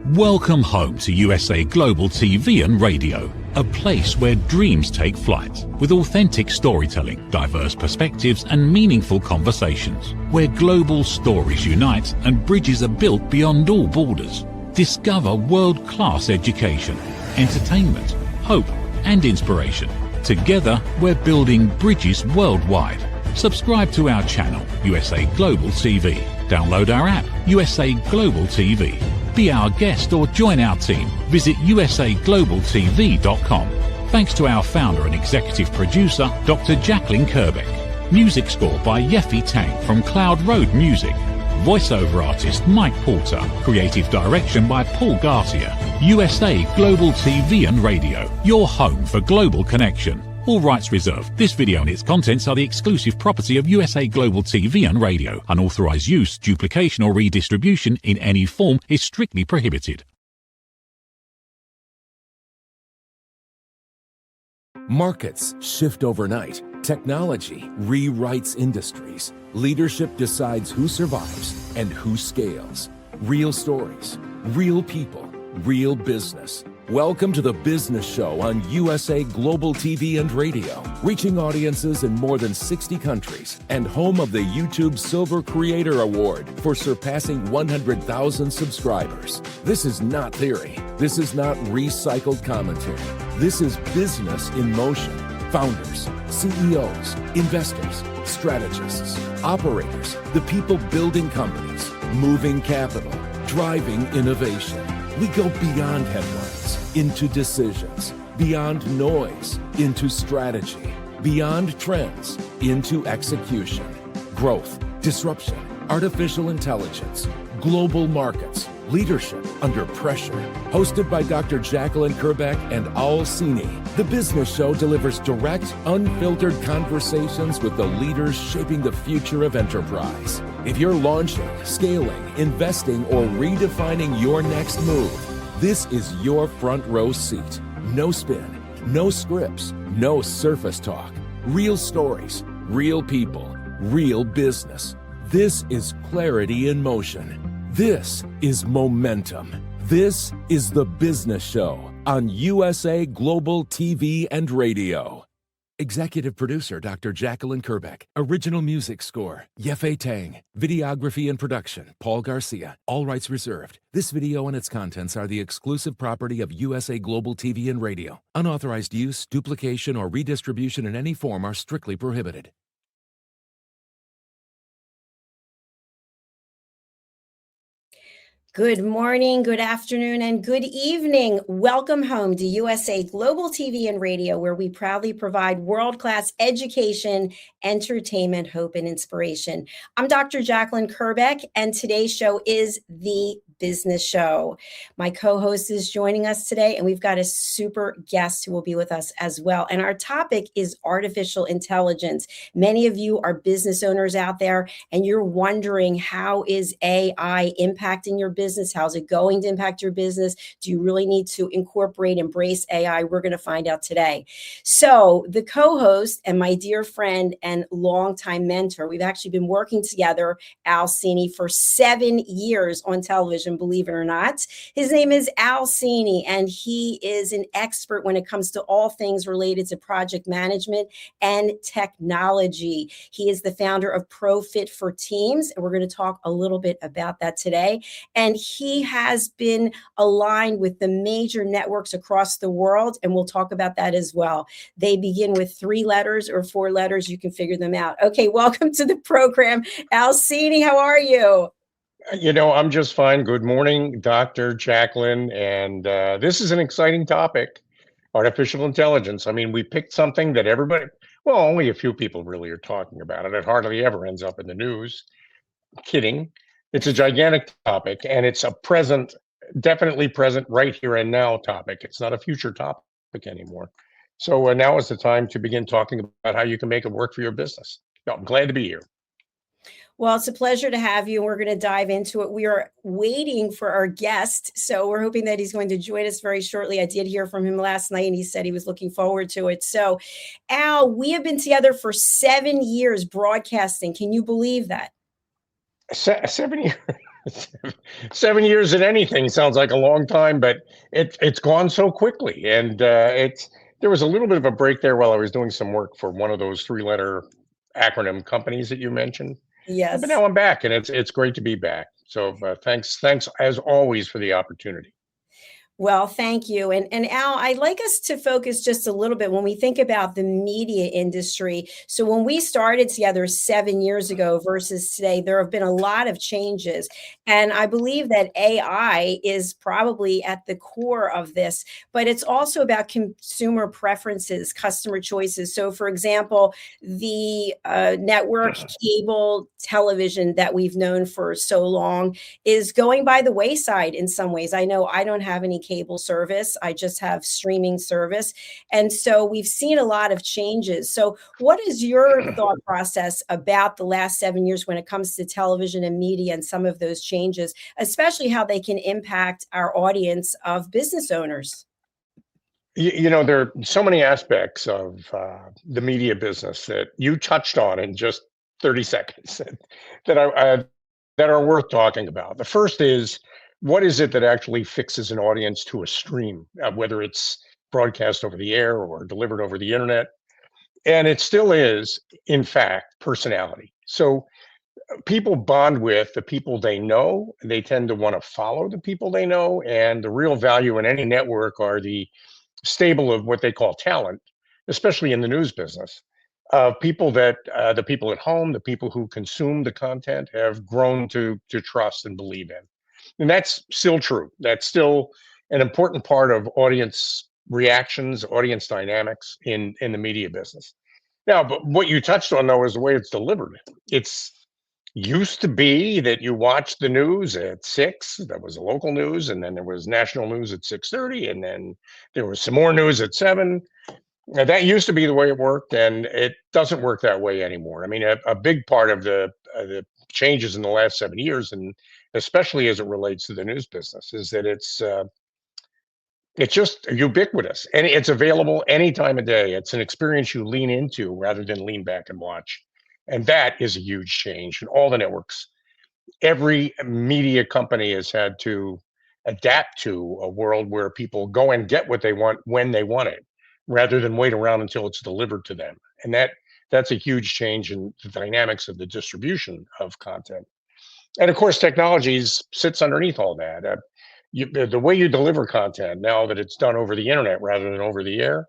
Welcome home to USA Global TV and Radio, a place where dreams take flight, with authentic storytelling, diverse perspectives and meaningful conversations, where global stories unite and bridges are built beyond all borders. Discover world-class education, entertainment, hope and inspiration. Together, we're building bridges worldwide. Subscribe to our channel, USA Global TV. Download our app, USA Global TV. Be our guest or join our team. Visit usaglobaltv.com. Thanks to our founder and executive producer, Dr. Jacqueline Kerbeck. Music score by Yeffy Tang from Cloud Road Music. Voiceover artist Mike Porter. Creative direction by Paul Garcia. USA Global TV and Radio, your home for global connection. All rights reserved. This video and its contents are the exclusive property of USA Global TV and Radio. Unauthorized use, duplication or redistribution in any form is strictly prohibited. Markets shift overnight. Technology rewrites industries. Leadership decides who survives and who scales. Real stories, real people, real business. Welcome to the Business Show on USA Global TV and Radio, reaching audiences in more than 60 countries and home of the YouTube Silver Creator Award for surpassing 100,000 subscribers. This is not theory. This is not recycled commentary. This is business in motion. Founders, CEOs, investors, strategists, operators, the people building companies, moving capital, driving innovation. We go beyond headlines into decisions, beyond noise into strategy, beyond trends into execution, growth, disruption, artificial intelligence, global markets, leadership under pressure. Hosted by Dr. Jacqueline Kerbeck and Al Sini, The Business Show delivers direct, unfiltered conversations with the leaders shaping the future of enterprise. If you're launching, scaling, investing, or redefining your next move, this is your front row seat. No spin, no scripts, no surface talk. Real stories, real people, real business. This is clarity in motion. This is momentum. This is The Business Show on USA Global TV and Radio. Executive producer, Dr. Jacqueline Kerbeck. Original music score, Yeffy Tang. Videography and production, Paul Garcia. All rights reserved. This video and its contents are the exclusive property of USA Global TV and Radio. Unauthorized use, duplication, or redistribution in any form are strictly prohibited. Good morning, good afternoon, and good evening. Welcome home to USA Global TV and Radio, where we proudly provide world-class education, entertainment, hope, and inspiration. I'm Dr. Jacqueline Kerbeck, and today's show is The Business Show. My co-host is joining us today, and we've got a super guest who will be with us as well. And our topic is artificial intelligence. Many of you are business owners out there, and you're wondering, how is AI impacting your business? How's it going to impact your business? Do you really need to incorporate, embrace AI? We're going to find out today. So the co-host and my dear friend and longtime mentor, we've actually been working together, Al Sini, for 7 years on television, believe it or not. His name is Al Sini, and he is an expert when it comes to all things related to project management and technology. He is the founder of ProFit for Teams, and we're going to talk a little bit about that today. And he has been aligned with the major networks across the world, and we'll talk about that as well. They begin with 3 letters or 4 letters. You can figure them out. Okay, welcome to the program, Al Sini. How are you? You know, I'm just fine. Good morning, Dr. Jacqueline. And this is an exciting topic, artificial intelligence. I mean, we picked something that everybody, well, only a few people really are talking about it. It hardly ever ends up in the news. Kidding. It's a gigantic topic, and it's a present, definitely present right here and now topic. It's not a future topic anymore. So now is the time to begin talking about how you can make it work for your business. No, I'm glad to be here. Well, it's a pleasure to have you. We're going to dive into it. We are waiting for our guest, so we're hoping that he's going to join us very shortly. I did hear from him last night, and he said he was looking forward to it. So, Al, we have been together for 7 years broadcasting. Can you believe that? 7 years. 7 years in anything sounds like a long time, but it's gone so quickly. And there was a little bit of a break there while I was doing some work for one of those three-letter acronym companies that you mentioned. But Yes. now I'm back, and it's great to be back. So thanks as always for the opportunity. Well, thank you. And Al, I'd like us to focus just a little bit when we think about the media industry. So when we started together 7 years ago versus today, there have been a lot of changes. And I believe that AI is probably at the core of this, but it's also about consumer preferences, customer choices. So for example, the network cable television that we've known for so long is going by the wayside in some ways. I know I don't have any cable service. I just have streaming service. And so we've seen a lot of changes. So what is your thought process about the last 7 years when it comes to television and media and some of those changes, especially how they can impact our audience of business owners? There are so many aspects of the media business that you touched on in just 30 seconds that that are worth talking about. The first is, what is it that actually fixes an audience to a stream, whether it's broadcast over the air or delivered over the internet? And it still is, in fact, personality. So people bond with the people they know. They tend to want to follow the people they know. And the real value in any network are the stable of what they call talent, especially in the news business, people that the people at home, the people who consume the content have grown to trust and believe in. And that's still true. That's still an important part of audience reactions, audience dynamics in the media business. Now, but what you touched on though is the way it's delivered. It's used to be that you watched the news at 6, that was the local news, and then there was national news at 6:30, and then there was some more news at 7. Now, that used to be the way it worked, and it doesn't work that way anymore. I mean, a big part of the changes in the last 7 years, and especially as it relates to the news business, is that it's just ubiquitous and it's available any time of day. It's an experience you lean into rather than lean back and watch. And that is a huge change in all the networks. Every media company has had to adapt to a world where people go and get what they want when they want it, rather than wait around until it's delivered to them. And that's a huge change in the dynamics of the distribution of content. And of course, technologies sits underneath all that. The way you deliver content now that it's done over the internet rather than over the air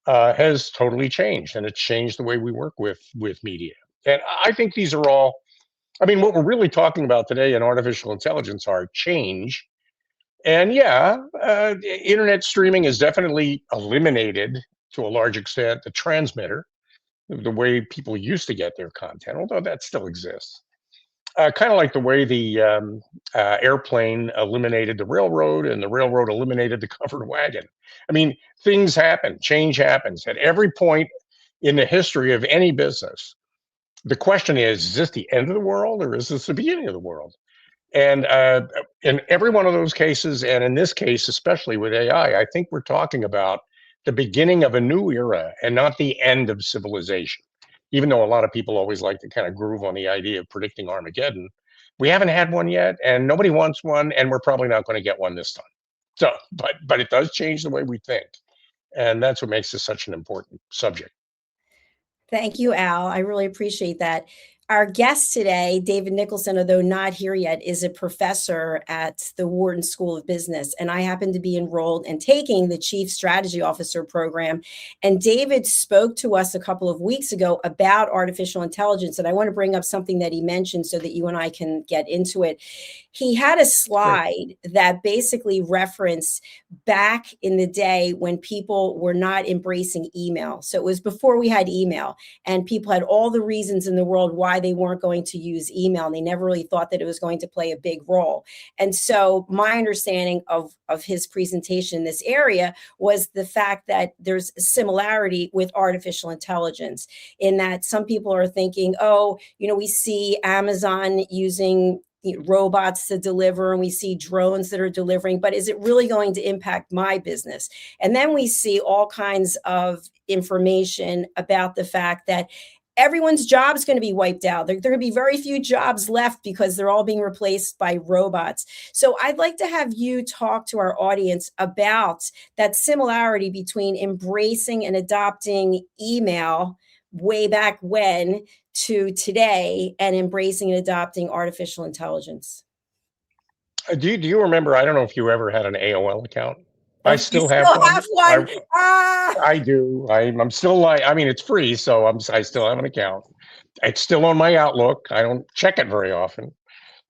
has totally changed, and it's changed the way we work with media. And I think these are all. I mean, what we're really talking about today in artificial intelligence are change. And yeah, internet streaming has definitely eliminated to a large extent the transmitter, the way people used to get their content, although that still exists. Kind of like the way the airplane eliminated the railroad and the railroad eliminated the covered wagon. I mean, things happen, change happens at every point in the history of any business. The question is this the end of the world or is this the beginning of the world? And in every one of those cases, and in this case, especially with AI, I think we're talking about the beginning of a new era and not the end of civilization. Even though a lot of people always like to kind of groove on the idea of predicting Armageddon, we haven't had one yet, and nobody wants one, and we're probably not going to get one this time. So, but it does change the way we think, and that's what makes this such an important subject. Thank you, Al. I really appreciate that. Our guest today, David Nicholson, although not here yet, is a professor at the Wharton School of Business. And I happen to be enrolled and taking the Chief Strategy Officer program. And David spoke to us a couple of weeks ago about artificial intelligence. And I want to bring up something that he mentioned so that you and I can get into it. He had a slide that basically referenced back in the day when people were not embracing email. So it was before we had email, and people had all the reasons in the world why they weren't going to use email, and they never really thought that it was going to play a big role. And so my understanding of his presentation in this area was the fact that there's similarity with artificial intelligence in that some people are thinking, oh, we see Amazon using robots to deliver, and we see drones that are delivering, but is it really going to impact my business? And then we see all kinds of information about the fact that everyone's job's going to be wiped out. There are going to be very few jobs left because they're all being replaced by robots. So I'd like to have you talk to our audience about that similarity between embracing and adopting email way back when to today and embracing and adopting artificial intelligence. Do you remember? I don't know if you ever had an AOL account. I You still have one. have one? I do. I'm still like, I mean, it's free, so I still have an account. It's still on my Outlook. I don't check it very often.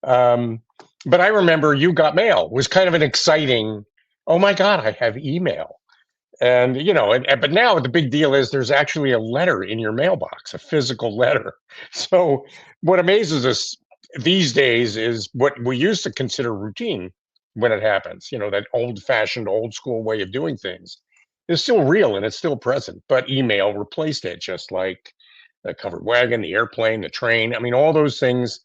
But I remember you got mail was kind of an exciting, oh my God, I have email. And, but now the big deal is there's actually a letter in your mailbox, a physical letter. So what amazes us these days is what we used to consider routine when it happens, that old fashioned, old school way of doing things is still real and it's still present, but email replaced it, just like the covered wagon, the airplane, the train. I mean, all those things.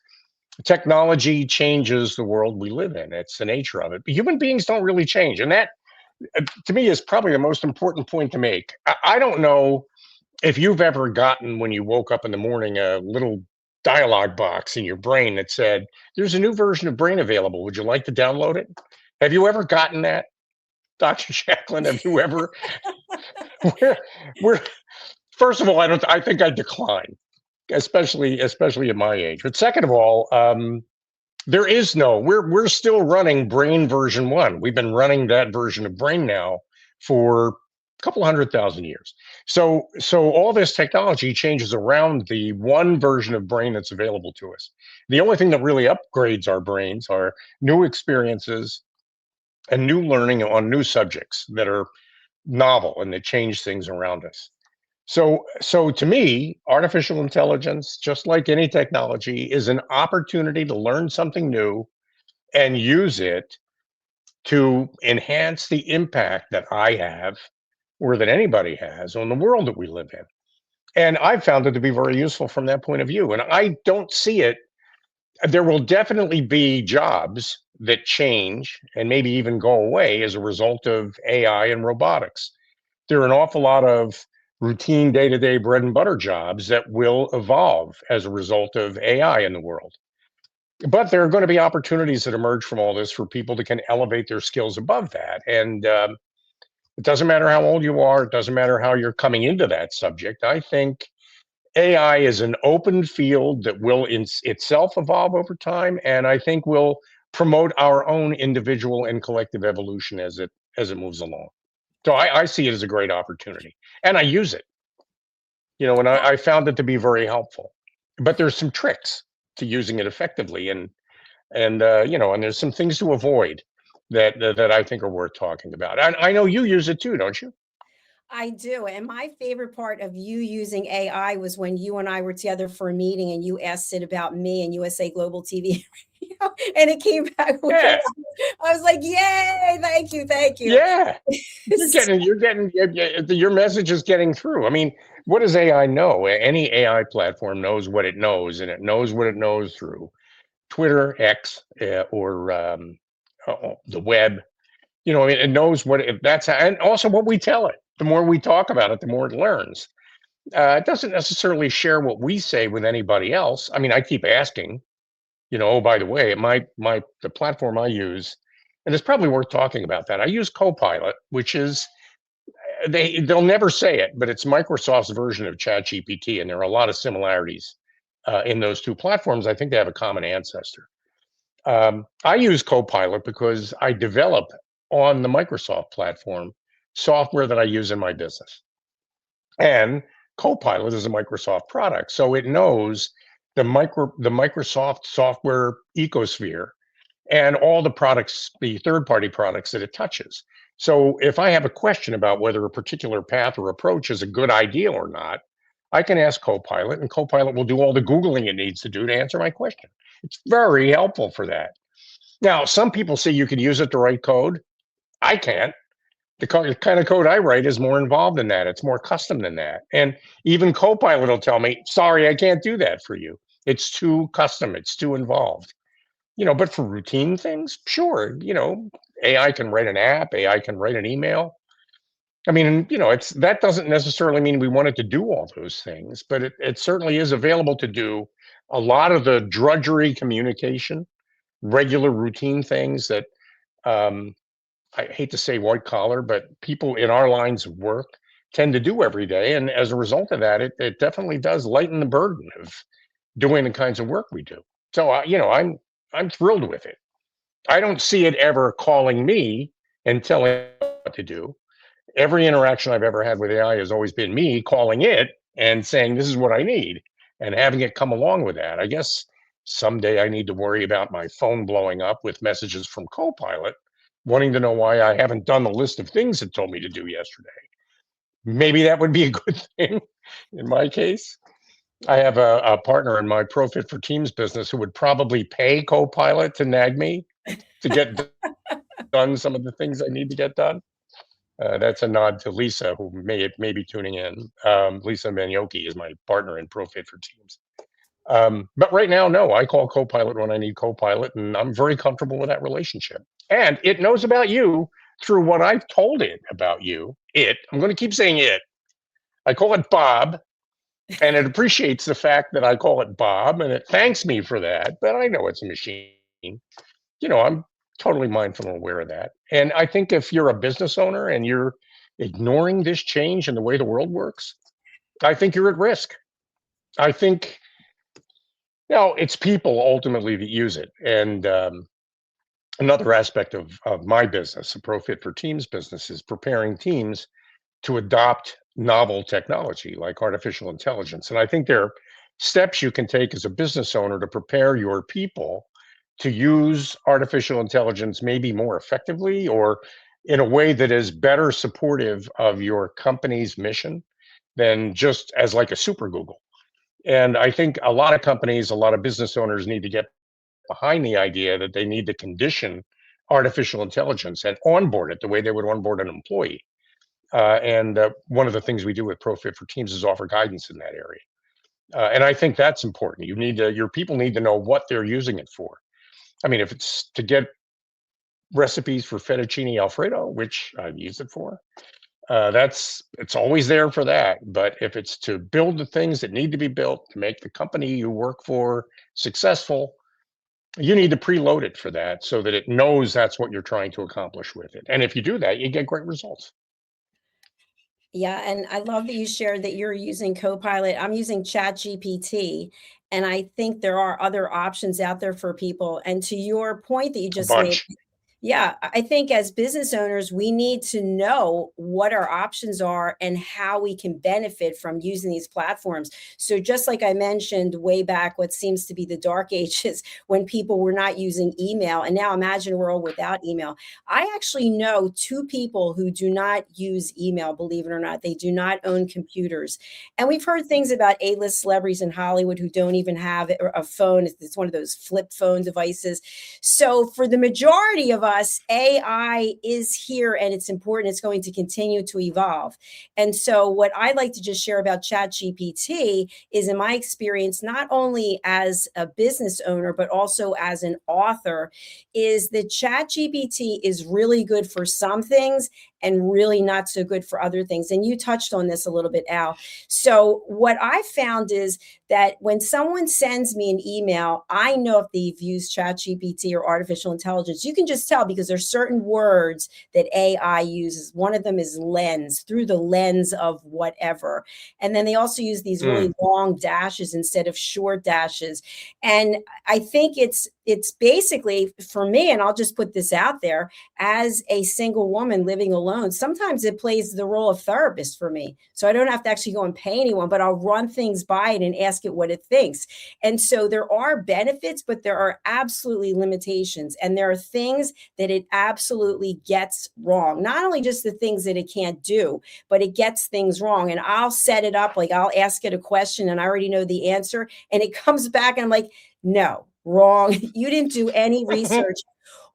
Technology changes the world we live in. It's the nature of it. But human beings don't really change. And that, to me, is probably the most important point to make. I don't know if you've ever gotten, when you woke up in the morning, a little dialogue box in your brain that said, there's a new version of Brain available. Would you like to download it? Have you ever gotten that, Dr. Jacqueline? Have you ever? we're first of all, I think I decline, especially at my age. But second of all, there is we're still running Brain version 1. We've been running that version of Brain now for a couple 100,000 years. So all this technology changes around the one version of Brain that's available to us. The only thing that really upgrades our brains are new experiences and new learning on new subjects that are novel and that change things around us. So to me, artificial intelligence, just like any technology, is an opportunity to learn something new and use it to enhance the impact that I have or that anybody has on the world that we live in. And I've found it to be very useful from that point of view. And I don't see it. There will definitely be jobs that change and maybe even go away as a result of AI and robotics. There are an awful lot of routine day-to-day bread and butter jobs that will evolve as a result of AI in the world. But there are going to be opportunities that emerge from all this for people that can elevate their skills above that. And it doesn't matter how old you are. It doesn't matter how you're coming into that subject. I think AI is an open field that will itself evolve over time. And I think will promote our own individual and collective evolution as it moves along. So I see it as a great opportunity, and I use it, and I found it to be very helpful. But there's some tricks to using it effectively, and there's some things to avoid that I think are worth talking about. And I know you use it too, don't you? I do. And my favorite part of you using AI was when you and I were together for a meeting and you asked it about me and USA Global TV. And it came back with Yeah. I was like, yay, thank you. Yeah. You're getting your message is getting through. I mean, what does AI know? Any AI platform knows what it knows, and it knows what it knows through Twitter, X, or the web. It knows and also what we tell it. The more we talk about it, the more it learns. It doesn't necessarily share what we say with anybody else. I mean, I keep asking, oh, by the way, the platform I use, and it's probably worth talking about that. I use Copilot, which is they'll never say it, but it's Microsoft's version of ChatGPT, and there are a lot of similarities in those two platforms. I think they have a common ancestor. I use Copilot because I develop on the Microsoft platform software that I use in my business. And Copilot is a Microsoft product, so it knows the Microsoft software ecosphere and all the products, the third-party products that it touches. So if I have a question about whether a particular path or approach is a good idea or not, I can ask Copilot, and Copilot will do all the Googling it needs to do to answer my question. It's very helpful for that. Now, some people say you can use it to write code. I can't. The kind of code I write is more involved than that. It's more custom than that. And even Copilot will tell me, sorry, I can't do that for you. It's too custom. It's too involved. But for routine things, sure, AI can write an app, AI can write an email. I mean, that doesn't necessarily mean we wanted to do all those things, but it certainly is available to do a lot of the drudgery communication, regular routine things that um, I hate to say white collar, but people in our lines of work tend to do every day. And as a result of that, it definitely does lighten the burden of doing the kinds of work we do. So, I'm thrilled with it. I don't see it ever calling me and telling me what to do. Every interaction I've ever had with AI has always been me calling it and saying, this is what I need, and having it come along with that. I guess someday I need to worry about my phone blowing up with messages from Copilot, wanting to know why I haven't done the list of things it told me to do yesterday. Maybe that would be a good thing in my case. I have a partner in my Profit for Teams business who would probably pay Copilot to nag me to get done some of the things I need to get done. That's a nod to Lisa, who may be tuning in. Lisa Manioki is my partner in Profit for Teams. But right now, no, I call Copilot when I need Copilot, and I'm very comfortable with that relationship. And it knows about you through what I've told it about you. I'm going to keep saying it. I call it Bob, and it appreciates the fact that I call it Bob, and it thanks me for that. But I know it's a machine. I'm totally mindful and aware of that. And I think if you're a business owner and you're ignoring this change in the way the world works, I think you're at risk. I think it's people ultimately that use it. And another aspect of my business, the Profit for Teams business, is preparing teams to adopt novel technology like artificial intelligence. And I think there are steps you can take as a business owner to prepare your people to use artificial intelligence maybe more effectively, or in a way that is better supportive of your company's mission than just as like a super Google. And I think a lot of companies, a lot of business owners need to get behind the idea that they need to condition artificial intelligence and onboard it the way they would onboard an employee. And one of the things we do with Profit for Teams is offer guidance in that area. And I think that's important. Your people need to know what they're using it for. I mean, if it's to get recipes for fettuccine Alfredo, which I've used it for, it's always there for that. But if it's to build the things that need to be built to make the company you work for successful, you need to preload it for that so that it knows that's what you're trying to accomplish with it. And if you do that, you get great results. Yeah, and I love that you shared that you're using Copilot. I'm using ChatGPT, and I think there are other options out there for people. And to your point that you A just made, bunch. yeah, I think as business owners, we need to know what our options are and how we can benefit from using these platforms. So just like I mentioned way back, what seems to be the dark ages when people were not using email, and now imagine a world without email. I actually know two people who do not use email, believe it or not. They do not own computers. And we've heard things about A-list celebrities in Hollywood who don't even have a phone. It's one of those flip phone devices. So for the majority of us, AI is here and it's important. It's going to continue to evolve. And so what I like to just share about ChatGPT is, in my experience, not only as a business owner, but also as an author, is that ChatGPT is really good for some things and really not so good for other things. And you touched on this a little bit, Al. So what I found is that when someone sends me an email, I know if they've used ChatGPT or artificial intelligence. You can just tell because there's certain words that AI uses. One of them is lens, through the lens of whatever. And then they also use these really long dashes instead of short dashes. And I think it's basically, for me, and I'll just put this out there, as a single woman living alone, sometimes it plays the role of therapist for me. So I don't have to actually go and pay anyone, but I'll run things by it and ask it what it thinks. And so there are benefits, but there are absolutely limitations. And there are things that it absolutely gets wrong. Not only just the things that it can't do, but it gets things wrong. And I'll set it up, like I'll ask it a question and I already know the answer. And it comes back and I'm like, no, wrong. You didn't do any research.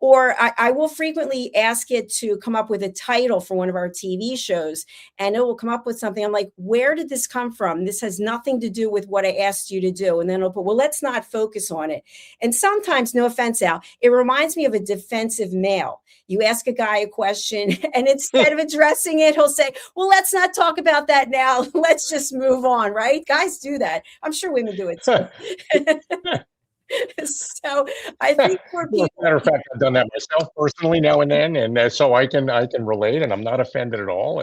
Or I will frequently ask it to come up with a title for one of our TV shows, and it will come up with something. I'm like, where did this come from? This has nothing to do with what I asked you to do. And then it'll put, well, let's not focus on it. And sometimes, no offense, Al, it reminds me of a defensive male. You ask a guy a question, and instead of addressing it, he'll say, well, let's not talk about that now. Let's just move on, right? Guys do that. I'm sure women do it too. So I think for Well, as people, a matter of fact, I've done that myself personally now and then, and so I can relate, and I'm not offended at all.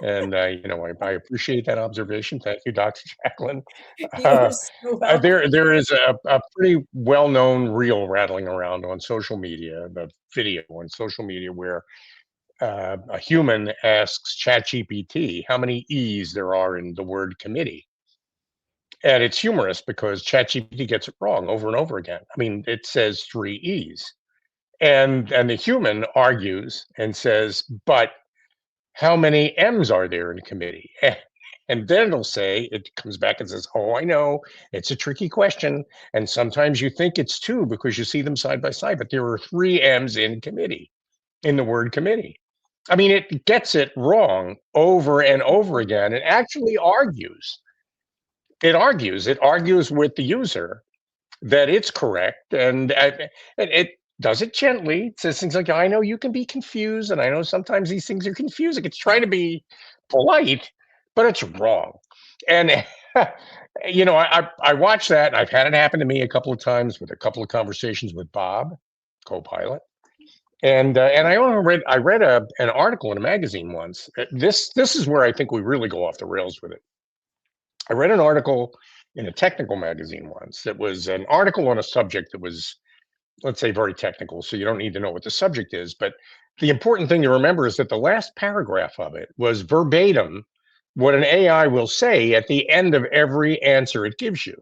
And I appreciate that observation. Thank you, Dr. Jacqueline. you're Uh, so welcome. there is a pretty well-known reel rattling around on social media, the video on social media where a human asks ChatGPT how many E's there are in the word committee. And it's humorous because ChatGPT gets it wrong over and over again. I mean, it says 3 E's. And the human argues and says, but how many M's are there in committee? And then it'll say, it comes back and says, oh, I know, it's a tricky question. And sometimes you think it's 2 because you see them side by side, but there are 3 M's in committee, in the word committee. I mean, it gets it wrong over and over again. It actually argues. It argues with the user that it's correct, and it does it gently. It says things like, I know you can be confused, and I know sometimes these things are confusing. It's trying to be polite, but it's wrong. And I watch that, and I've had it happen to me a couple of times with a couple of conversations with Bob, co-pilot. And I read an article in a magazine once. This is where I think we really go off the rails with it. I read an article in a technical magazine once that was an article on a subject that was, let's say, very technical. So you don't need to know what the subject is. But the important thing to remember is that the last paragraph of it was verbatim what an AI will say at the end of every answer it gives you,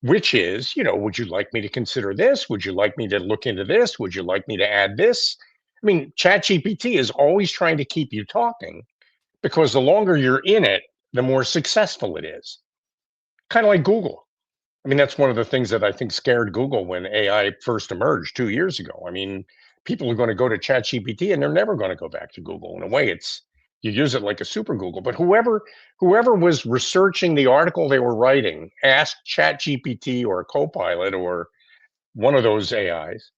which is, would you like me to consider this? Would you like me to look into this? Would you like me to add this? I mean, ChatGPT is always trying to keep you talking because the longer you're in it, the more successful it is. Kind of like Google. I mean, that's one of the things that I think scared Google when AI first emerged 2 years ago. I mean, people are going to go to ChatGPT and they're never going to go back to Google. In a way, you use it like a super Google. But whoever was researching the article they were writing asked ChatGPT or a Copilot or one of those AIs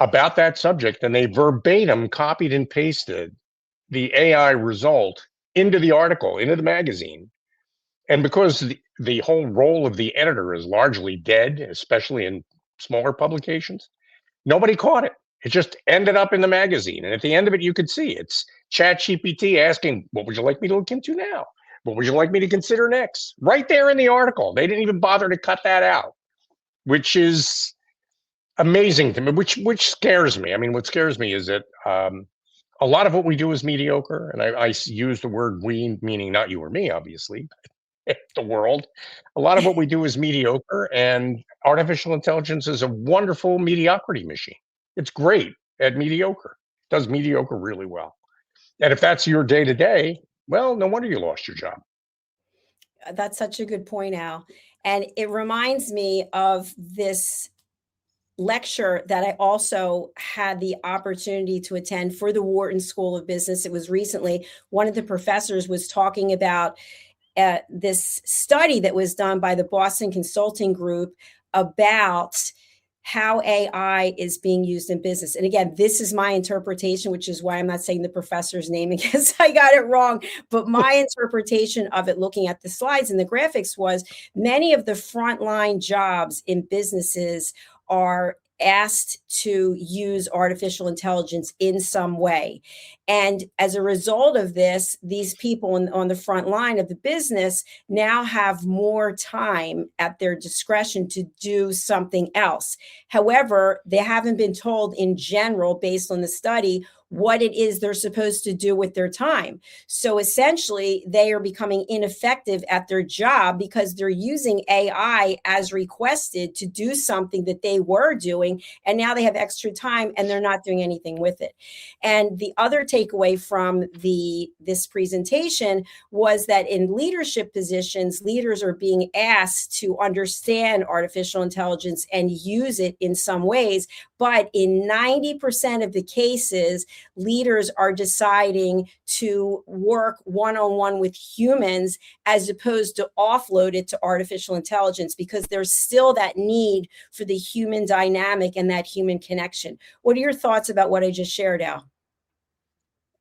about that subject, and they verbatim copied and pasted the AI result into the article, into the magazine. And because the whole role of the editor is largely dead, especially in smaller publications, nobody caught it. It just ended up in the magazine. And at the end of it, you could see it's ChatGPT asking, what would you like me to look into now? What would you like me to consider next? Right there in the article. They didn't even bother to cut that out, which is amazing to me, which scares me. I mean, what scares me is that a lot of what we do is mediocre. And I use the word we, meaning not you or me, obviously, but the world. A lot of what we do is mediocre, and artificial intelligence is a wonderful mediocrity machine. It's great at mediocre. It does mediocre really well. And if that's your day to day, well, no wonder you lost your job. That's such a good point, Al. And it reminds me of this lecture that I also had the opportunity to attend for the Wharton School of Business. It was recently. One of the professors was talking about this study that was done by the Boston Consulting Group about how AI is being used in business. And again, this is my interpretation, which is why I'm not saying the professor's name in case I got it wrong. But my interpretation of it, looking at the slides and the graphics, was many of the frontline jobs in businesses are asked to use artificial intelligence in some way. And as a result of this, these people on the front line of the business now have more time at their discretion to do something else. However, they haven't been told in general, based on the study, what it is they're supposed to do with their time. So essentially, they are becoming ineffective at their job because they're using AI as requested to do something that they were doing, and now they have extra time and they're not doing anything with it. And the other takeaway from this presentation was that in leadership positions, leaders are being asked to understand artificial intelligence and use it in some ways. But in 90% of the cases, leaders are deciding to work one-on-one with humans as opposed to offload it to artificial intelligence, because there's still that need for the human dynamic and that human connection. What are your thoughts about what I just shared, Al?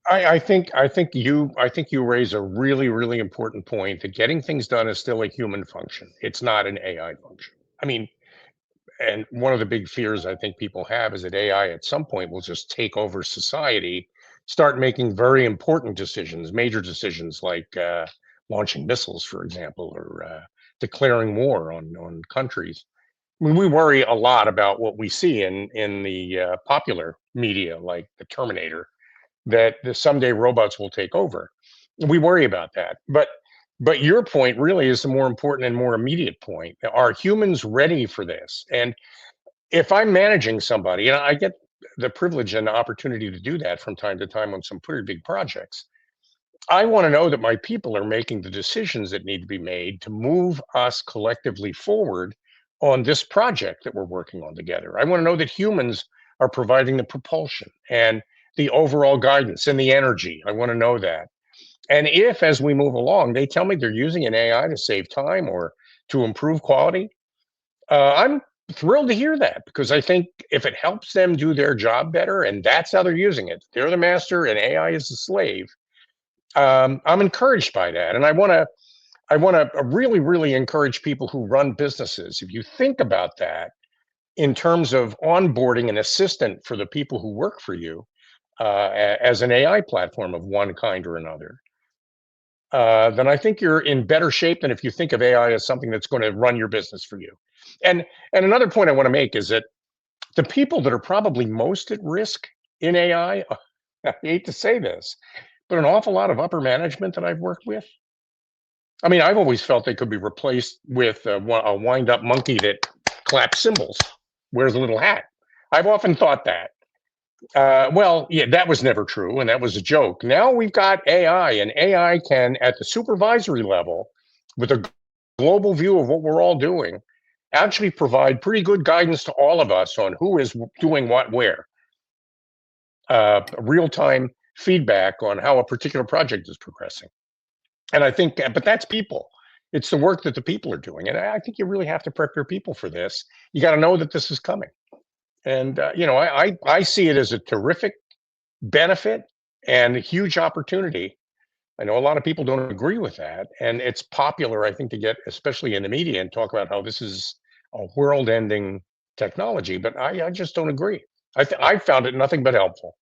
I think you raise a really, really important point, that getting things done is still a human function. It's not an AI function. I mean, and one of the big fears I think people have is that AI at some point will just take over society, start making very important decisions, major decisions, like launching missiles, for example, or declaring war on countries. I mean, we worry a lot about what we see in the popular media, like the Terminator, that someday robots will take over. We worry about that. But your point really is the more important and more immediate point. Are humans ready for this? And if I'm managing somebody, and I get the privilege and the opportunity to do that from time to time on some pretty big projects, I want to know that my people are making the decisions that need to be made to move us collectively forward on this project that we're working on together. I want to know that humans are providing the propulsion and the overall guidance and the energy. I want to know that. And if, as we move along, they tell me they're using an AI to save time or to improve quality, I'm thrilled to hear that, because I think if it helps them do their job better, and that's how they're using it, they're the master and AI is the slave. I'm encouraged by that, and I want to really, really encourage people who run businesses. If you think about that in terms of onboarding an assistant for the people who work for you, as an AI platform of one kind or another, then I think you're in better shape than if you think of AI as something that's going to run your business for you. And another point I want to make is that the people that are probably most at risk in AI, I hate to say this, but an awful lot of upper management that I've worked with, I mean, I've always felt they could be replaced with a wind-up monkey that claps cymbals, wears a little hat. I've often thought that. Well, yeah, that was never true, and that was a joke. Now we've got AI, and AI can, at the supervisory level, with a global view of what we're all doing, actually provide pretty good guidance to all of us on who is doing what where. Real-time feedback on how a particular project is progressing. And I think, but that's people. It's the work that the people are doing. And I think you really have to prep your people for this. You got to know that this is coming. And, I see it as a terrific benefit and a huge opportunity. I know a lot of people don't agree with that. And it's popular, I think, to get, especially in the media, and talk about how this is a world-ending technology. But I just don't agree. I found it nothing but helpful.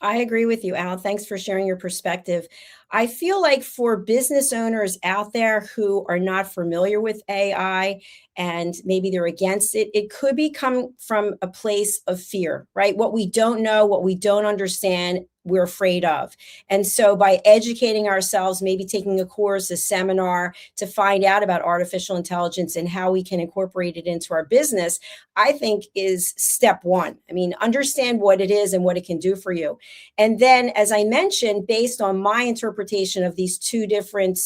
I agree with you, Al. Thanks for sharing your perspective. I feel like for business owners out there who are not familiar with AI and maybe they're against it, it could be coming from a place of fear, right? What we don't know, what we don't understand, we're afraid of. And so by educating ourselves, maybe taking a course, a seminar to find out about artificial intelligence and how we can incorporate it into our business, I think is step one. I mean, understand what it is and what it can do for you. And then, as I mentioned, based on my interpretation of these two different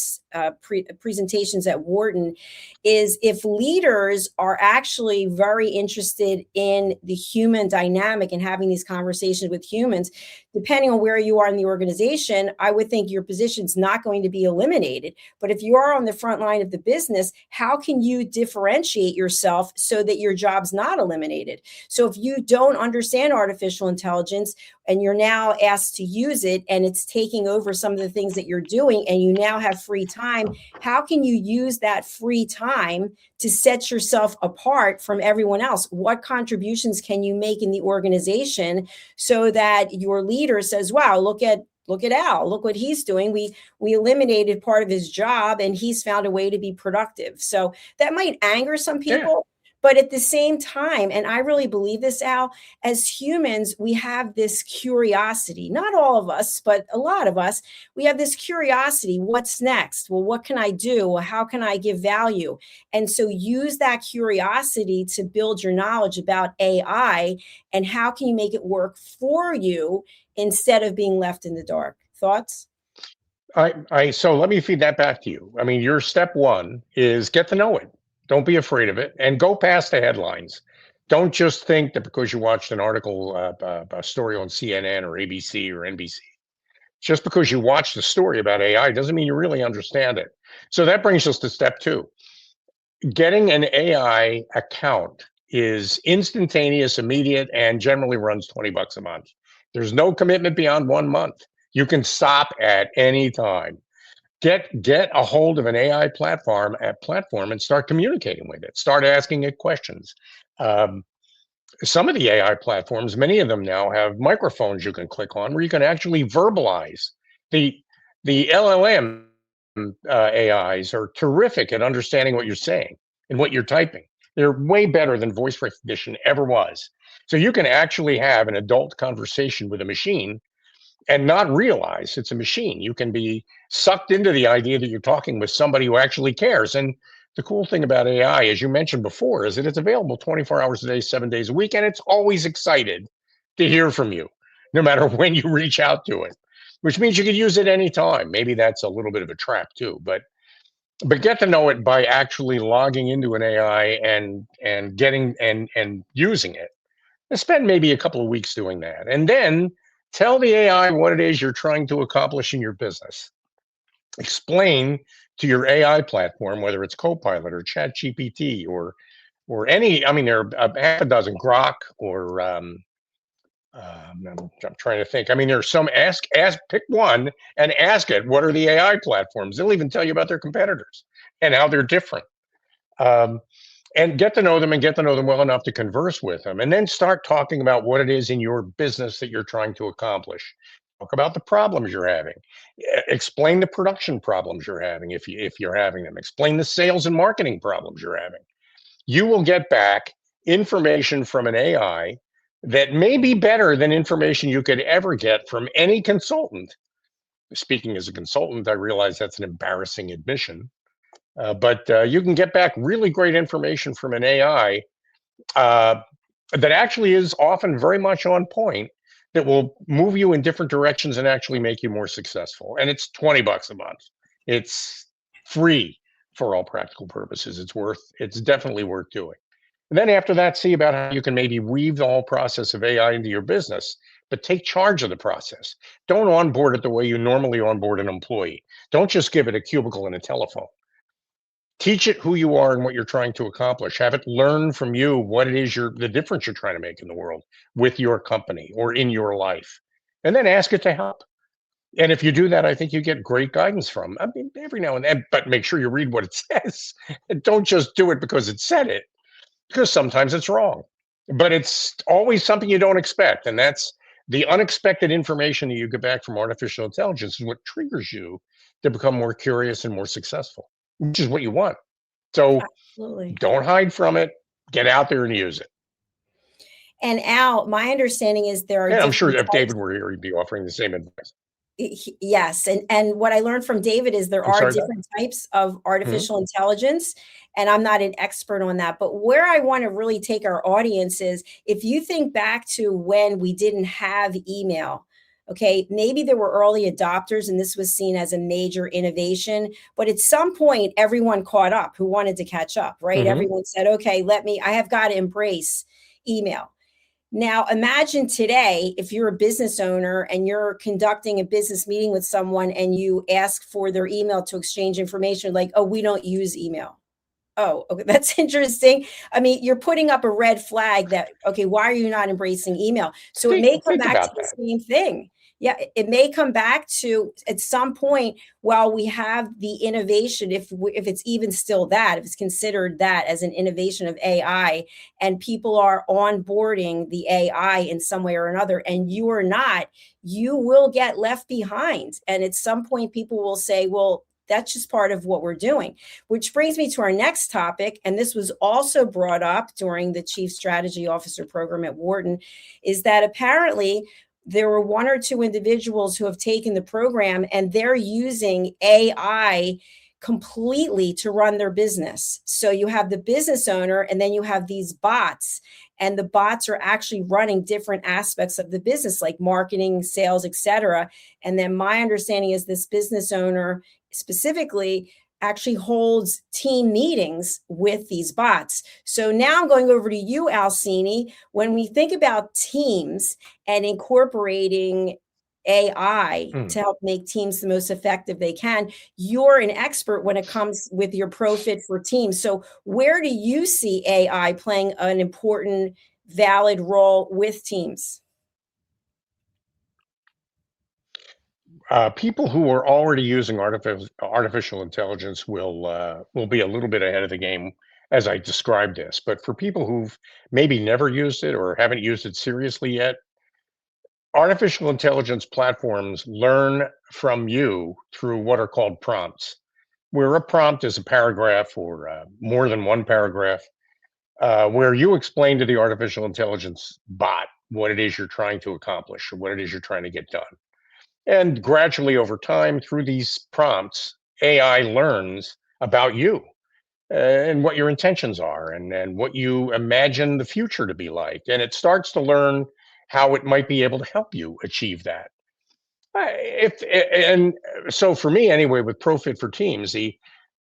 presentations at Wharton, is if leaders are actually very interested in the human dynamic and having these conversations with humans, depending on where you are in the organization, I would think your position's not going to be eliminated. But if you are on the front line of the business, how can you differentiate yourself so that your job's not eliminated? So if you don't understand artificial intelligence and you're now asked to use it and it's taking over some of the things that you're doing and you now have free time, how can you use that free time to set yourself apart from everyone else? What contributions can you make in the organization so that your leader says, wow, look at Al, look what he's doing. We eliminated part of his job and he's found a way to be productive. So that might anger some people, But at the same time, and I really believe this, Al, as humans, we have this curiosity. Not all of us, but a lot of us, we have this curiosity. What's next? Well, what can I do? Well, how can I give value? And so use that curiosity to build your knowledge about AI and how can you make it work for you instead of being left in the dark. Thoughts? So let me feed that back to you. I mean, your step one is get to know it. Don't be afraid of it and go past the headlines. Don't just think that because you watched an article, a story on CNN or ABC or NBC, just because you watched a story about AI doesn't mean you really understand it. So that brings us to step two. Getting an AI account is instantaneous, immediate, and generally runs $20 a month. There's no commitment beyond 1 month. You can stop at any time. Get a hold of an AI platform and start communicating with it. Start asking it questions. Some of the AI platforms, many of them now have microphones you can click on where you can actually verbalize. The LLM AIs are terrific at understanding what you're saying and what you're typing. They're way better than voice recognition ever was. So you can actually have an adult conversation with a machine and not realize it's a machine. You can be sucked into the idea that you're talking with somebody who actually cares. And the cool thing about AI, as you mentioned before, is that it's available 24 hours a day, 7 days a week, and it's always excited to hear from you, no matter when you reach out to it, which means you could use it anytime. Maybe that's a little bit of a trap too, but get to know it by actually logging into an AI and getting and using it. And spend maybe a couple of weeks doing that. And then tell the AI what it is you're trying to accomplish in your business. Explain to your AI platform, whether it's Copilot or ChatGPT or any. I mean, there are half a dozen Grok or I'm trying to think. I mean, there's some pick one and ask it what are the AI platforms. They'll even tell you about their competitors and how they're different. And get to know them and get to know them well enough to converse with them, and then start talking about what it is in your business that you're trying to accomplish. Talk about the problems you're having. Explain the production problems you're having if you're having them. Explain the sales and marketing problems you're having. You will get back information from an AI that may be better than information you could ever get from any consultant. Speaking as a consultant, I realize that's an embarrassing admission. But you can get back really great information from an AI that actually is often very much on point, that will move you in different directions and actually make you more successful. And it's $20 a month. It's free for all practical purposes. It's definitely worth doing. And then after that, see about how you can maybe weave the whole process of AI into your business, but take charge of the process. Don't onboard it the way you normally onboard an employee. Don't just give it a cubicle and a telephone. Teach it who you are and what you're trying to accomplish. Have it learn from you what it is the difference you're trying to make in the world with your company or in your life. And then ask it to help. And if you do that, I think you get great guidance from. I mean, every now and then, but make sure you read what it says. And don't just do it because it said it, because sometimes it's wrong. But it's always something you don't expect. And that's the unexpected information that you get back from artificial intelligence is what triggers you to become more curious and more successful, which is what you want. So Absolutely. don't hide from it. Get out there and use it. And Al, my understanding is there are And I'm sure different if types. David were here, he'd be offering the same advice. Yes, and what I learned from David is there I'm are sorry. different types of Mhm. artificial intelligence, and I'm not an expert on that. But where I want to really take our audience is if you think back to when we didn't have email, okay, maybe there were early adopters and this was seen as a major innovation, but at some point everyone caught up who wanted to catch up, right? Mhm. Everyone said, okay, I have got to embrace email. Now, imagine today, if you're a business owner and you're conducting a business meeting with someone and you ask for their email to exchange information, like, oh, we don't use email. Oh, okay, that's interesting. I mean, you're putting up a red flag that, okay, why are you not embracing email? So it may come Think back to about the that. same thing. Yeah, it may come back to at some point while we have the innovation, if it's even still that, if it's considered that as an innovation of AI, and people are onboarding the AI in some way or another, and you are not, you will get left behind. And at some point, people will say, well, That's just part of what we're doing, which brings me to our next topic. And this was also brought up during the Chief Strategy Officer program at Wharton, is that apparently there were one or two individuals who have taken the program and they're using AI completely to run their business. So you have the business owner and then you have these bots, and the bots are actually running different aspects of the business like marketing, sales, etc. And then my understanding is this business owner specifically actually holds team meetings with these bots. So now I'm going over to you, Alcini. When we think about teams and incorporating AI to help make teams the most effective they can, you're an expert when it comes with your ProFit for Teams. So where do you see AI playing an important, valid role with teams? People who are already using artificial intelligence will be a little bit ahead of the game as I described this. But for people who've maybe never used it or haven't used it seriously yet, artificial intelligence platforms learn from you through what are called prompts, where a prompt is a paragraph or more than one paragraph, where you explain to the artificial intelligence bot what it is you're trying to accomplish or what it is you're trying to get done. And gradually over time, through these prompts, AI learns about you and what your intentions are and what you imagine the future to be like. And it starts to learn how it might be able to help you achieve that. And so for me anyway, with ProFit for Teams,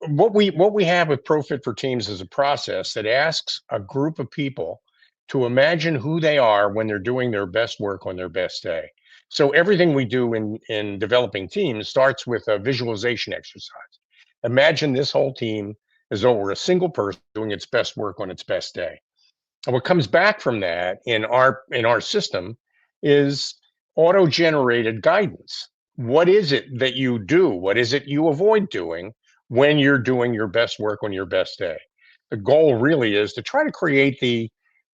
what we have with ProFit for Teams is a process that asks a group of people to imagine who they are when they're doing their best work on their best day. So everything we do in developing teams starts with a visualization exercise. Imagine this whole team as though we're a single person doing its best work on its best day. And what comes back from that in our system is auto-generated guidance. What is it that you do? What is it you avoid doing when you're doing your best work on your best day? The goal really is to try to create the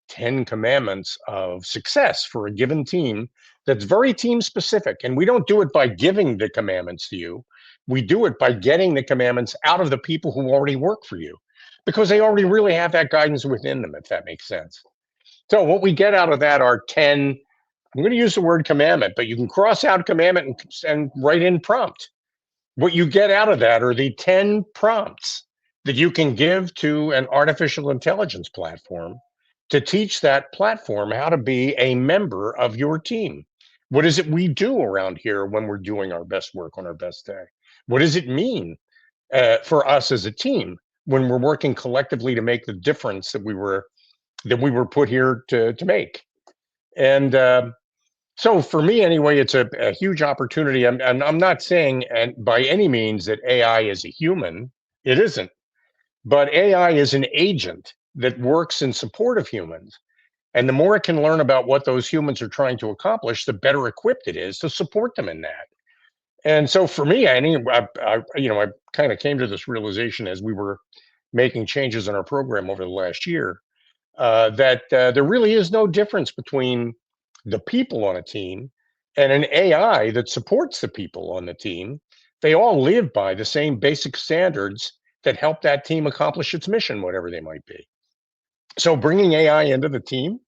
10 commandments of success for a given team that's very team specific. And we don't do it by giving the commandments to you. We do it by getting the commandments out of the people who already work for you, because they already really have that guidance within them, if that makes sense. So what we get out of that are 10, I'm going to use the word commandment, but you can cross out commandment and write in prompt. What you get out of that are the 10 prompts that you can give to an artificial intelligence platform to teach that platform how to be a member of your team. What is it we do around here when we're doing our best work on our best day? What does it mean for us as a team when we're working collectively to make the difference that we were put here to make? And so for me anyway, it's a huge opportunity. And I'm not saying by any means that AI is a human. It isn't. But AI is an agent that works in support of humans. And the more it can learn about what those humans are trying to accomplish, the better equipped it is to support them in that. And so for me, I kind of came to this realization as we were making changes in our program over the last year, that there really is no difference between the people on a team and an AI that supports the people on the team. They all live by the same basic standards that help that team accomplish its mission, whatever they might be. So bringing AI into the team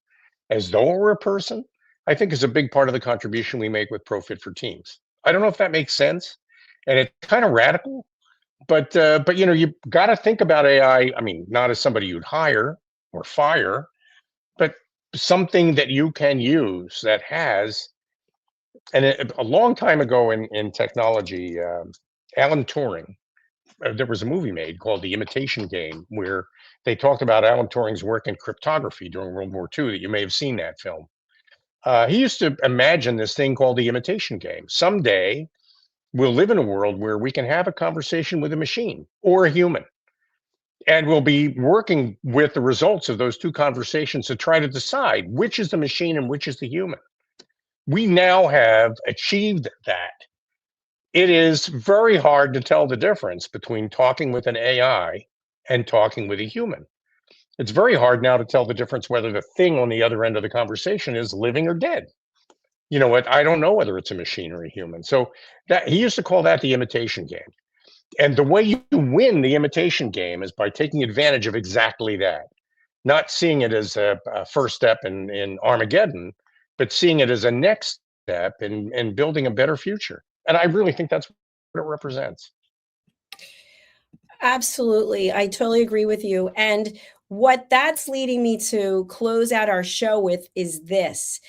as though it were a person, I think is a big part of the contribution we make with ProFit for Teams. I don't know if that makes sense, and it's kind of radical, but you got to think about AI. I mean, not as somebody you'd hire or fire, but something that you can use that has. And a long time ago in technology, Alan Turing, there was a movie made called The Imitation Game, where they talked about Alan Turing's work in cryptography during World War II, that you may have seen that film. He used to imagine this thing called the imitation game. Someday, we'll live in a world where we can have a conversation with a machine or a human, and we'll be working with the results of those two conversations to try to decide which is the machine and which is the human. We now have achieved that. It is very hard to tell the difference between talking with an AI and talking with a human. It's very hard now to tell the difference whether the thing on the other end of the conversation is living or dead. You know what? I don't know whether it's a machine or a human. So that he used to call that the imitation game. And the way you win the imitation game is by taking advantage of exactly that, not seeing it as a first step in Armageddon, but seeing it as a next step in building a better future. And I really think that's what it represents. Absolutely. I totally agree with you. And what that's leading me to close out our show with is this.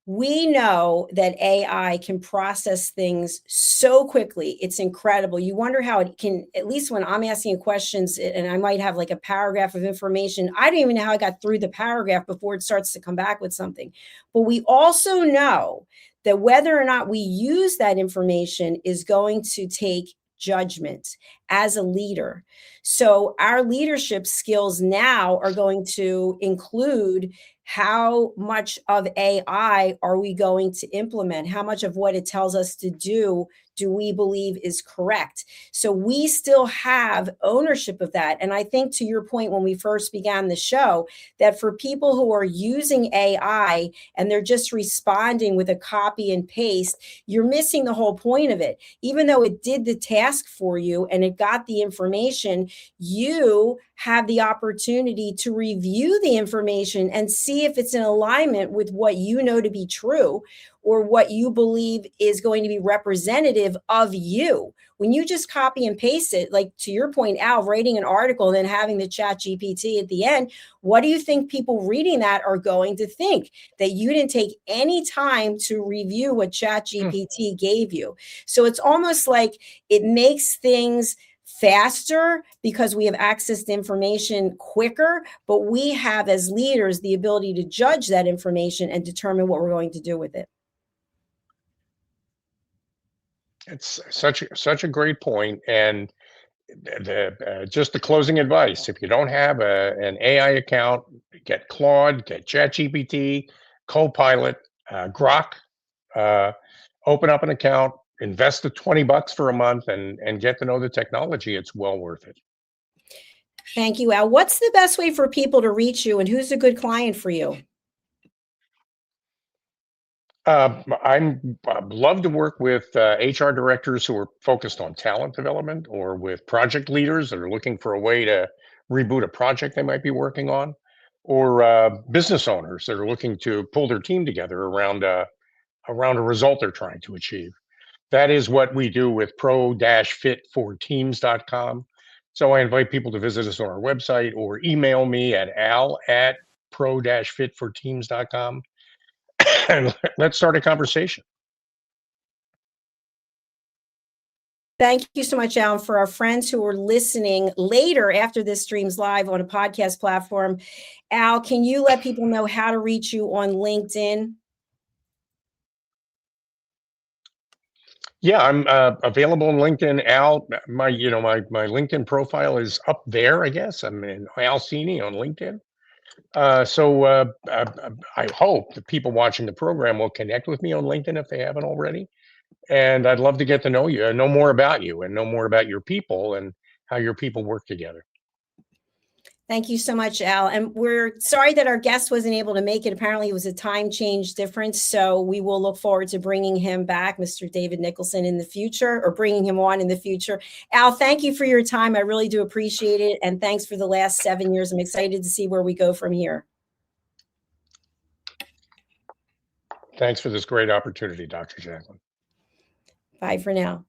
We know that AI can process things so quickly. It's incredible. You wonder how it can, at least when I'm asking questions and I might have like a paragraph of information, I don't even know how I got through the paragraph before it starts to come back with something. But we also know that whether or not we use that information is going to take judgment as a leader. So our leadership skills now are going to include how much of AI are we going to implement? How much of what it tells us to do we believe is correct? So we still have ownership of that. And I think to your point when we first began the show, that for people who are using AI and they're just responding with a copy and paste, you're missing the whole point of it. Even though it did the task for you and it got the information, you have the opportunity to review the information and see if it's in alignment with what you know to be true or what you believe is going to be representative of you. When you just copy and paste it, like to your point, Al, writing an article and then having the chat GPT at the end, what do you think people reading that are going to think? That you didn't take any time to review what chat GPT gave you. So it's almost like it makes things faster because we have access to information quicker, but we have as leaders the ability to judge that information and determine what we're going to do with it. It's such a great point, and just the closing advice: if you don't have an AI account, get Claude, get ChatGPT, Copilot, Grok. Open up an account, invest the $20 for a month, and get to know the technology. It's well worth it. Thank you, Al. What's the best way for people to reach you, and who's a good client for you? I'd love to work with HR directors who are focused on talent development, or with project leaders that are looking for a way to reboot a project they might be working on, or business owners that are looking to pull their team together around a result they're trying to achieve. That is what we do with pro-fitforteams.com. So I invite people to visit us on our website or email me at al@pro-fitforteams.com. And let's start a conversation. Thank you so much, Al. For our friends who are listening later after this streams live on a podcast platform, Al, can you let people know how to reach you on LinkedIn? Yeah, I'm available on LinkedIn. Al, my LinkedIn profile is up there. I guess I'm in Al Cini on LinkedIn. I hope the people watching the program will connect with me on LinkedIn if they haven't already. And I'd love to get to know you, know more about you, and know more about your people and how your people work together. Thank you so much, Al. And we're sorry that our guest wasn't able to make it. Apparently, it was a time change difference. So we will look forward to bringing him back, Mr. David Nicholson, in the future, or bringing him on in the future. Al, thank you for your time. I really do appreciate it. And thanks for the last 7 years. I'm excited to see where we go from here. Thanks for this great opportunity, Dr. Jacqueline. Bye for now.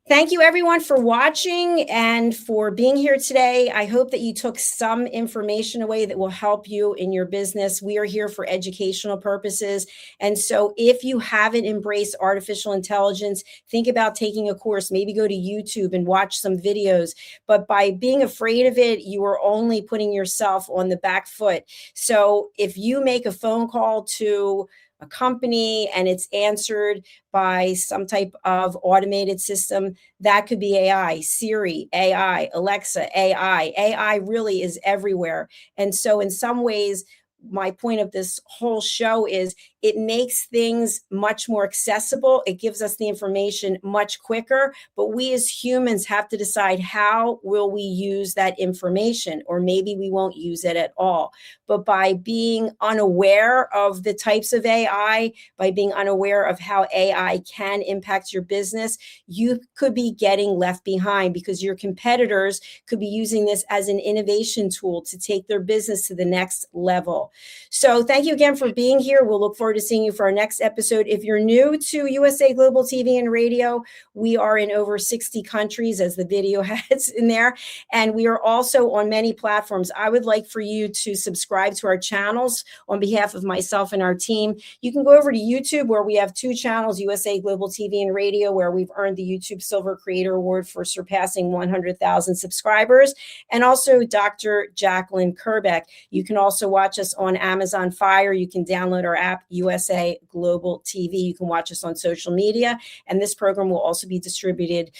Thank you, everyone, for watching and for being here today. I hope that you took some information away that will help you in your business. We are here for educational purposes. And so if you haven't embraced artificial intelligence, think about taking a course, maybe go to YouTube and watch some videos. But by being afraid of it, you are only putting yourself on the back foot. So if you make a phone call to a company and it's answered by some type of automated system, that could be AI, Siri, AI, Alexa, AI. AI really is everywhere. And so in some ways, my point of this whole show is It makes things much more accessible. It gives us the information much quicker, but we as humans have to decide how will we use that information, or maybe we won't use it at all. But by being unaware of the types of AI, by being unaware of how AI can impact your business, you could be getting left behind because your competitors could be using this as an innovation tool to take their business to the next level. So thank you again for being here. We'll look forward to seeing you for our next episode. If you're new to USA Global TV and Radio, we are in over 60 countries, as the video has in there. And we are also on many platforms. I would like for you to subscribe to our channels on behalf of myself and our team. You can go over to YouTube, where we have 2 channels, USA Global TV and Radio, where we've earned the YouTube Silver Creator Award for surpassing 100,000 subscribers, and also Dr. Jacqueline Kerbeck. You can also watch us on Amazon Fire. You can download our app, USA Global TV. You can watch us on social media, and this program will also be distributed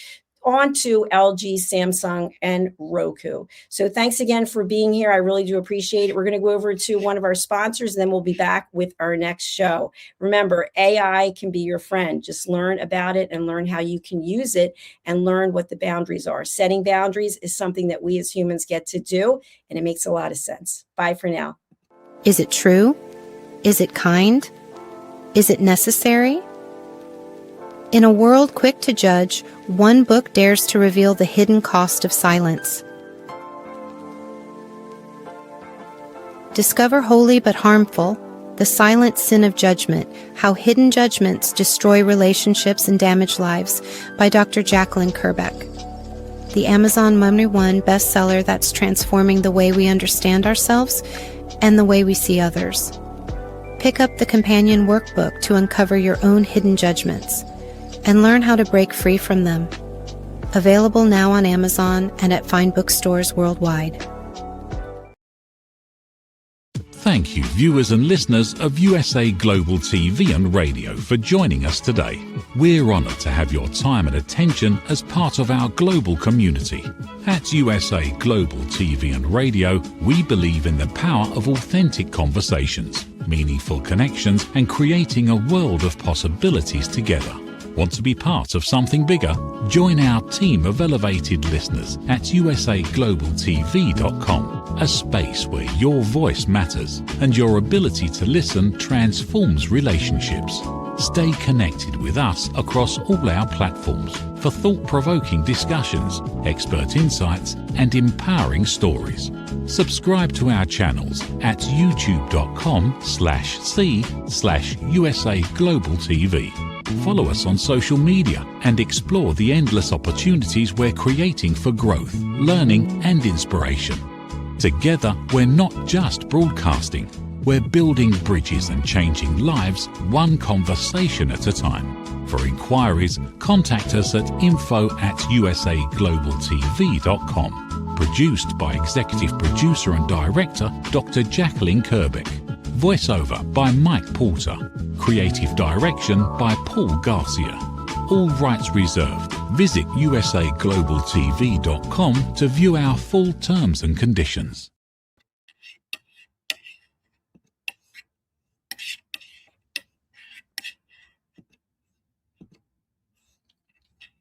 onto LG, Samsung, and Roku. So thanks again for being here. I really do appreciate it. We're going to go over to one of our sponsors, and then we'll be back with our next show. Remember, AI can be your friend. Just learn about it and learn how you can use it and learn what the boundaries are. Setting boundaries is something that we as humans get to do, and it makes a lot of sense. Bye for now. Is it true? Is it kind? Is it necessary? In a world quick to judge, one book dares to reveal the hidden cost of silence. Discover Holy but Harmful, The Silent Sin of Judgment, How Hidden Judgments Destroy Relationships and Damage Lives by Dr. Jacqueline Kerbeck. The Amazon #1 bestseller that's transforming the way we understand ourselves and the way we see others. Pick up the companion workbook to uncover your own hidden judgments and learn how to break free from them. Available now on Amazon and at fine bookstores worldwide. Thank you, viewers and listeners of USA Global TV and Radio, for joining us today. We're honoured to have your time and attention as part of our global community. At USA Global TV and Radio, we believe in the power of authentic conversations, meaningful connections, and creating a world of possibilities together. Want to be part of something bigger? Join our team of elevated listeners at usaglobaltv.com, a space where your voice matters and your ability to listen transforms relationships. Stay connected with us across all our platforms for thought-provoking discussions, expert insights, and empowering stories. Subscribe to our channels at youtube.com/c/USAGlobalTV. Follow us on social media and explore the endless opportunities we're creating for growth, learning, and inspiration. Together, we're not just broadcasting, we're building bridges and changing lives one conversation at a time. For inquiries, contact us at info@usaglobaltv.com. Produced by Executive Producer and Director Dr. Jacqueline Kerbeck. Voiceover by Mike Porter. Creative direction by Paul Garcia. All rights reserved. Visit usaglobaltv.com to view our full terms and conditions.